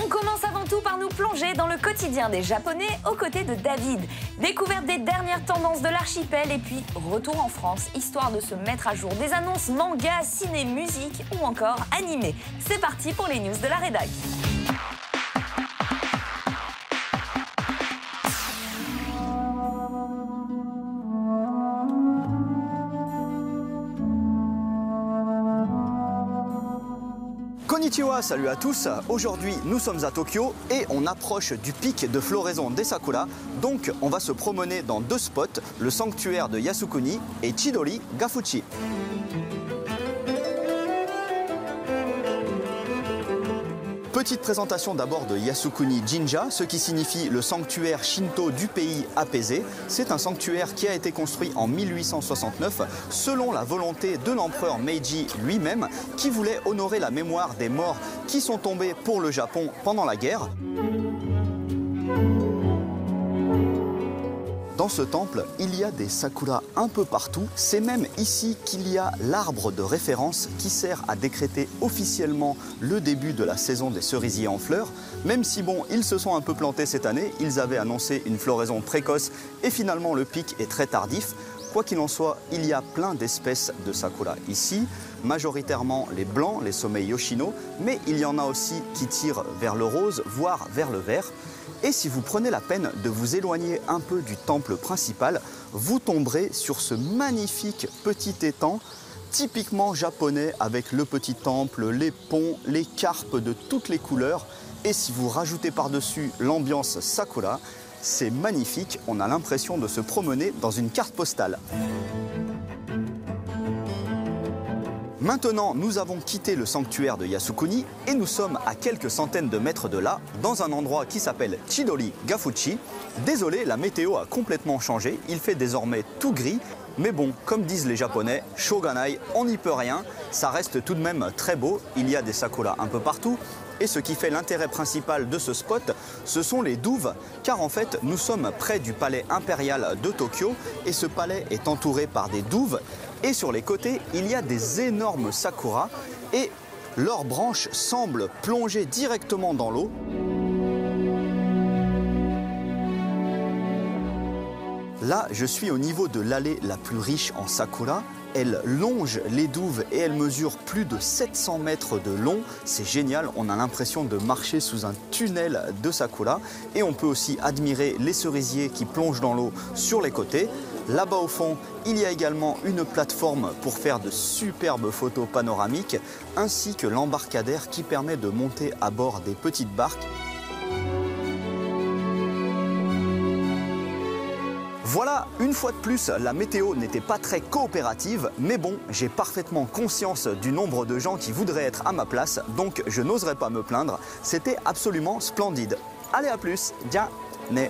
On commence avant tout par nous plonger dans le quotidien des Japonais aux côtés de David. Découverte des dernières tendances de l'archipel et puis retour en France, histoire de se mettre à jour des annonces manga, ciné, musique ou encore animé. C'est parti pour les news de la rédac. Konnichiwa, salut à tous. Aujourd'hui, nous sommes à Tokyo et on approche du pic de floraison des sakura. Donc, on va se promener dans deux spots, le sanctuaire de Yasukuni et Chidori Gafuchi. Petite présentation d'abord de Yasukuni Jinja, ce qui signifie le sanctuaire shinto du pays apaisé. C'est un sanctuaire qui a été construit en 1869 selon la volonté de l'empereur Meiji lui-même qui voulait honorer la mémoire des morts qui sont tombés pour le Japon pendant la guerre. Dans ce temple, il y a des sakuras un peu partout. C'est même ici qu'il y a l'arbre de référence qui sert à décréter officiellement le début de la saison des cerisiers en fleurs. Même si bon, ils se sont un peu plantés cette année, ils avaient annoncé une floraison précoce et finalement le pic est très tardif. Quoi qu'il en soit, il y a plein d'espèces de sakura ici, majoritairement les blancs, les sommeils Yoshino, mais il y en a aussi qui tirent vers le rose, voire vers le vert. Et si vous prenez la peine de vous éloigner un peu du temple principal, vous tomberez sur ce magnifique petit étang, typiquement japonais avec le petit temple, les ponts, les carpes de toutes les couleurs. Et si vous rajoutez par-dessus l'ambiance sakura, c'est magnifique, on a l'impression de se promener dans une carte postale. Maintenant, nous avons quitté le sanctuaire de Yasukuni et nous sommes à quelques centaines de mètres de là, dans un endroit qui s'appelle Chidori Gafuchi. Désolé, la météo a complètement changé, il fait désormais tout gris. Mais bon, comme disent les Japonais, shoganai, on n'y peut rien. Ça reste tout de même très beau, il y a des sakuras un peu partout. Et ce qui fait l'intérêt principal de ce spot, ce sont les douves, car en fait, nous sommes près du palais impérial de Tokyo et ce palais est entouré par des douves. Et sur les côtés, il y a des énormes sakuras et leurs branches semblent plonger directement dans l'eau. Là, je suis au niveau de l'allée la plus riche en sakura. Elle longe les douves et elle mesure plus de 700 mètres de long. C'est génial, on a l'impression de marcher sous un tunnel de sakura. Et on peut aussi admirer les cerisiers qui plongent dans l'eau sur les côtés. Là-bas au fond, il y a également une plateforme pour faire de superbes photos panoramiques, ainsi que l'embarcadère qui permet de monter à bord des petites barques. Voilà, une fois de plus, la météo n'était pas très coopérative, mais bon, j'ai parfaitement conscience du nombre de gens qui voudraient être à ma place, donc je n'oserais pas me plaindre. C'était absolument splendide. Allez, à plus, ja, ne.